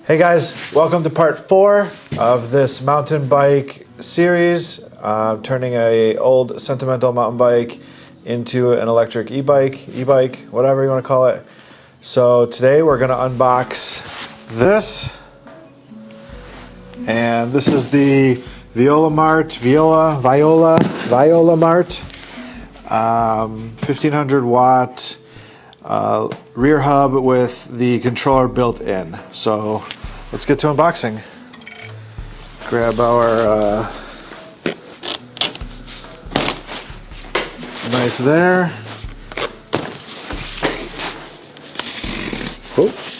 Hey guys, welcome to part 4 of this mountain bike series. Turning a old Sentimental mountain bike into an electric e-bike, whatever you want to call it. So today we're going to unbox this. And this is the Viola Mart 1500 watt rear hub with the controller built in. So let's get to unboxing. Grab our knife there. Oops.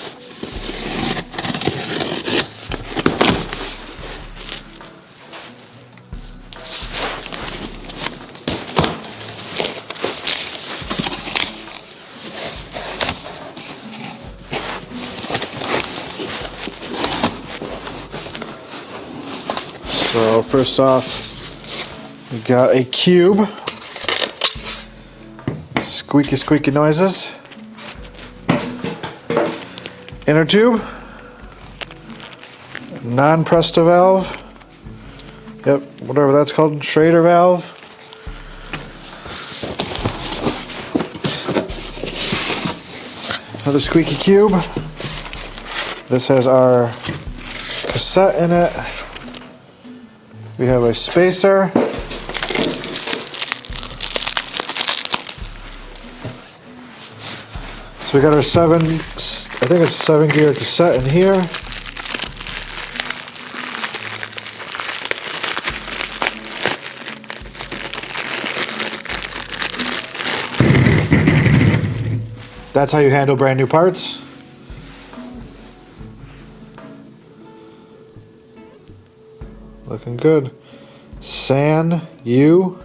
So first off, we got a cube. Squeaky noises. Inner tube. Non-Presto valve. Yep, whatever that's called. Schrader valve. Another squeaky cube. This has our cassette in it. We have a spacer. So we got our 7-gear cassette in here. That's how you handle brand new parts. Looking good. San Yu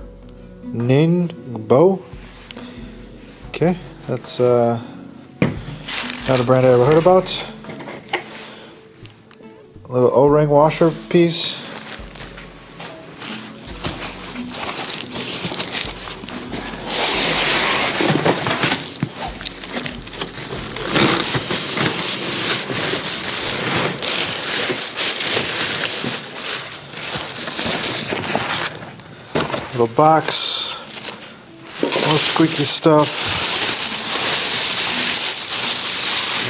Ningbo. Okay, that's not a brand I ever heard about. A little O-ring washer piece. Little box, more squeaky stuff.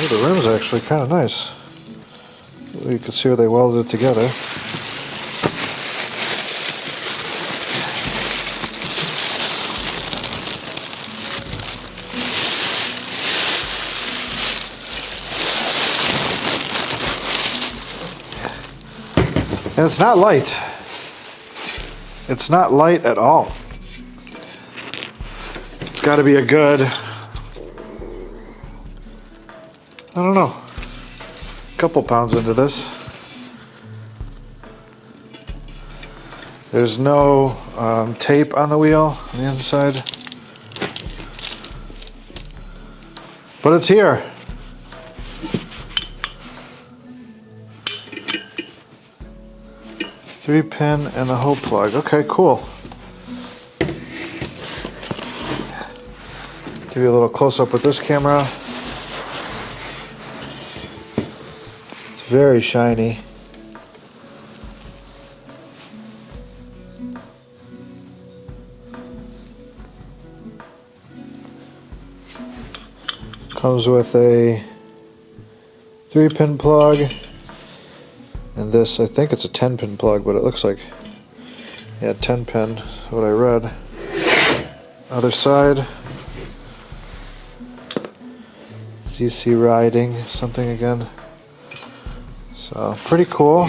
Oh, the rim's actually kind of nice. You can see where they welded it together. And it's not light. It's not light at all. It's got to be a good, I don't know, couple pounds into this. There's no tape on the wheel on the inside, but it's here. Three-pin and the hole plug. Okay, cool. Give you a little close-up with this camera. It's very shiny. Comes with a 3-pin plug. And this, I think it's a 10-pin plug, but it looks like, yeah, 10-pin, what I read. Other side, ZC Riding, something again. So, pretty cool.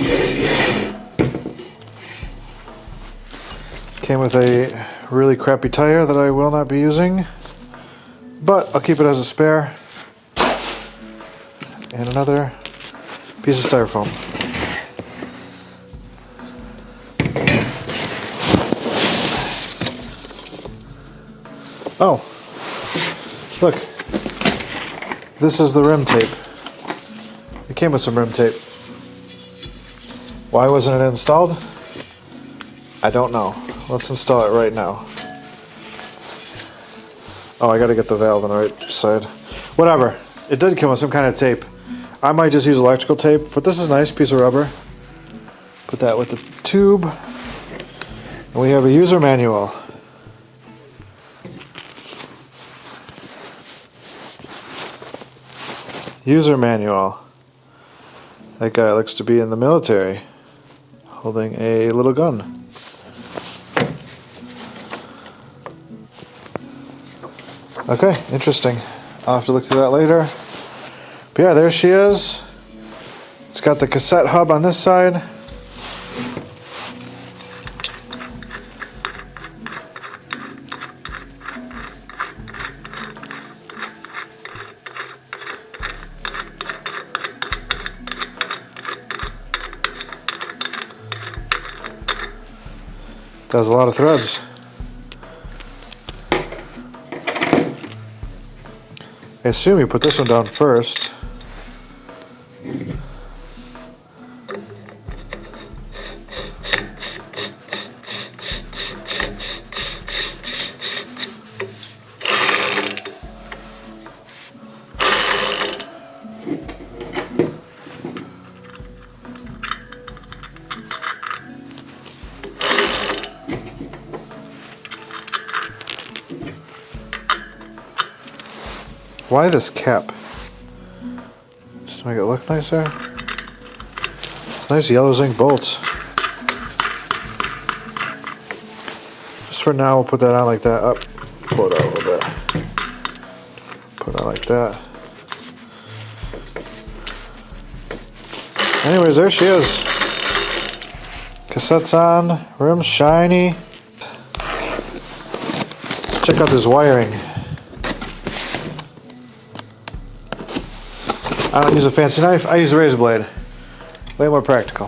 Came with a really crappy tire that I will not be using, but I'll keep it as a spare. And another piece of styrofoam. Oh, look, this is the rim tape. It came with some rim tape. Why wasn't it installed? I don't know. Let's install it right now. Oh, I gotta get the valve on the right side. Whatever. It did come with some kind of tape. I might just use electrical tape, but this is a nice piece of rubber. Put that with the tube. And we have a user manual. User manual. That guy looks to be in the military, holding a little gun. Okay, interesting. I'll have to look through that later. But yeah, there she is. It's got the cassette hub on this side. That was a lot of threads. I assume you put this one down first. Why this cap? Just to make it look nicer. Nice yellow zinc bolts. Just for now, we'll put that on like that. Up, pull it out a little bit. Put it on like that. Anyways, there she is. Cassette's on, rim's shiny. Let's check out this wiring. I don't use a fancy knife, I use a razor blade. Way more practical.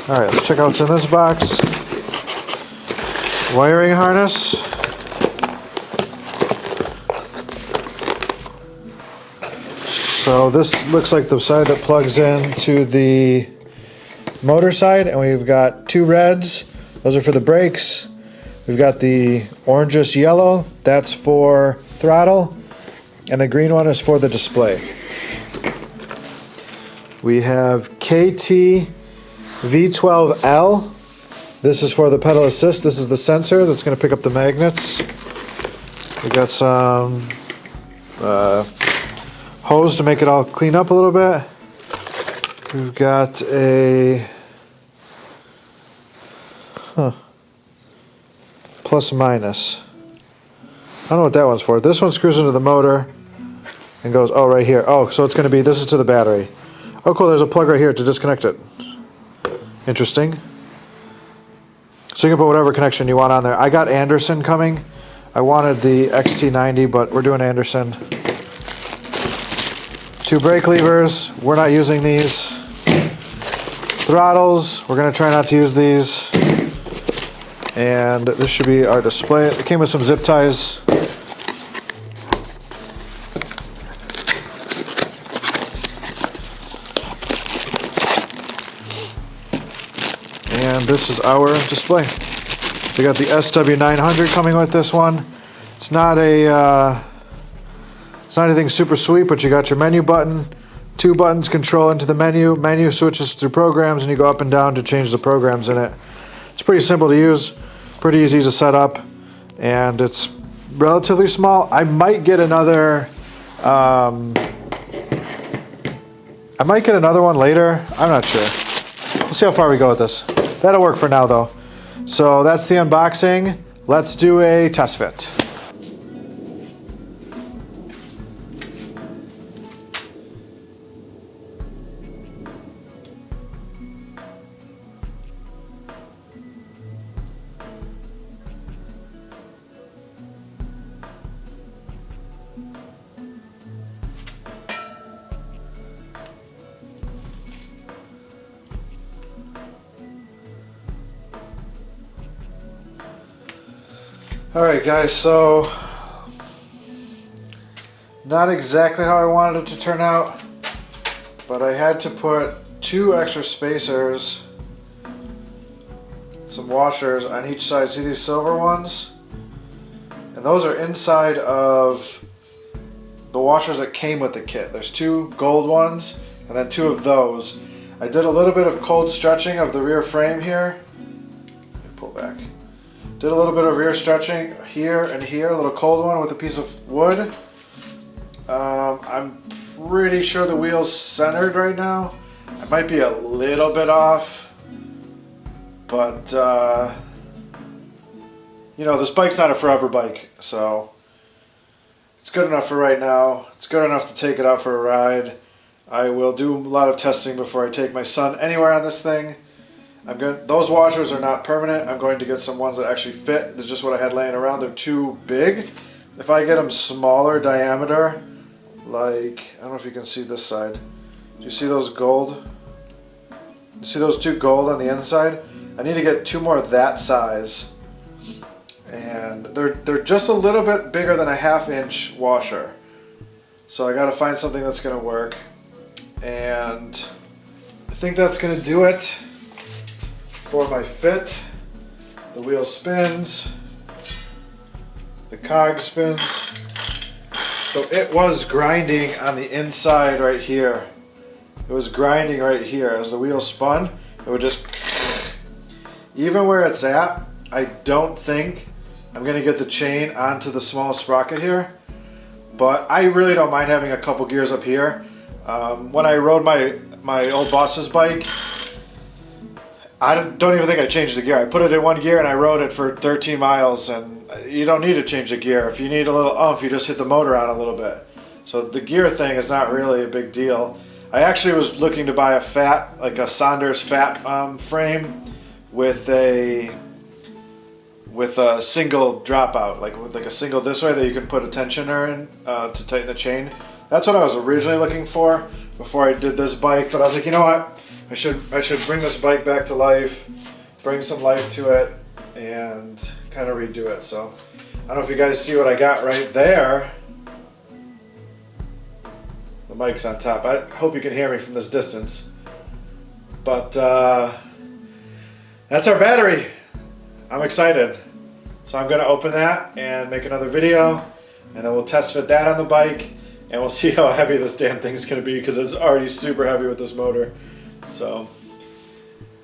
Alright, let's check out what's in this box. Wiring harness. So this looks like the side that plugs into the motor side, and we've got two reds. Those are for the brakes. We've got the orangish yellow, that's for throttle. And the green one is for the display. We have KT V12L. This is for the pedal assist. This is the sensor that's going to pick up the magnets. We got some hose to make it all clean up a little bit. We've got a plus minus. I don't know what that one's for. This one screws into the motor and goes, oh, right here. Oh, so it's going to be, this is to the battery. Oh, cool, there's a plug right here to disconnect it. Interesting. So you can put whatever connection you want on there. I got Anderson coming. I wanted the XT90, but we're doing Anderson. Two brake levers. We're not using these. Throttles. We're going to try not to use these. And this should be our display. It came with some zip ties. And this is our display. We got the SW900 coming with this one. It's not anything super sweet, but you got your menu button, two buttons control into the menu. Menu switches through programs, and you go up and down to change the programs in it. It's pretty simple to use, pretty easy to set up, and it's relatively small. I might get another. I might get another one later. I'm not sure. We'll see how far we go with this. That'll work for now, though. So that's the unboxing. Let's do a test fit. Alright guys, so not exactly how I wanted it to turn out, but I had to put two extra spacers, some washers on each side. See these silver ones? And those are inside of the washers that came with the kit. There's 2 gold ones and then 2 of those. I did a little bit of cold stretching of the rear frame here. Let me pull back. Did a little bit of rear stretching here and here, a little cold one with a piece of wood. I'm pretty sure the wheel's centered right now. I might be a little bit off, but you know, this bike's not a forever bike, so it's good enough for right now. It's good enough to take it out for a ride. I will do a lot of testing before I take my son anywhere on this thing. Those washers are not permanent. I'm going to get some ones that actually fit. That's just what I had laying around. They're too big. If I get them smaller diameter, like, I don't know if you can see this side. Do you see those gold? You see those 2 gold on the inside? I need to get 2 more of that size. And they're just a little bit bigger than a 1/2 inch washer. So I gotta find something that's gonna work. And I think that's gonna do it for my fit. The wheel spins. The cog spins. So it was grinding on the inside right here. It was grinding right here. As the wheel spun, it would just... Even where it's at, I don't think I'm going to get the chain onto the small sprocket here. But I really don't mind having a couple gears up here. When I rode my old boss's bike, I don't even think I changed the gear. I put it in 1 gear and I rode it for 13 miles, and you don't need to change the gear. If you need a little oomph, you just hit the motor on a little bit. So the gear thing is not really a big deal. I actually was looking to buy a fat, like a Saunders fat frame with a single dropout, like with like a single this way that you can put a tensioner in to tighten the chain. That's what I was originally looking for before I did this bike. But I was like, you know what? I should bring this bike back to life, bring some life to it, and kind of redo it. So I don't know if you guys see what I got right there. The mic's on top. I hope you can hear me from this distance. But that's our battery. I'm excited. So I'm going to open that and make another video, and then we'll test fit that on the bike, and we'll see how heavy this damn thing's going to be, because it's already super heavy with this motor. So,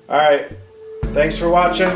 alright, thanks for watching.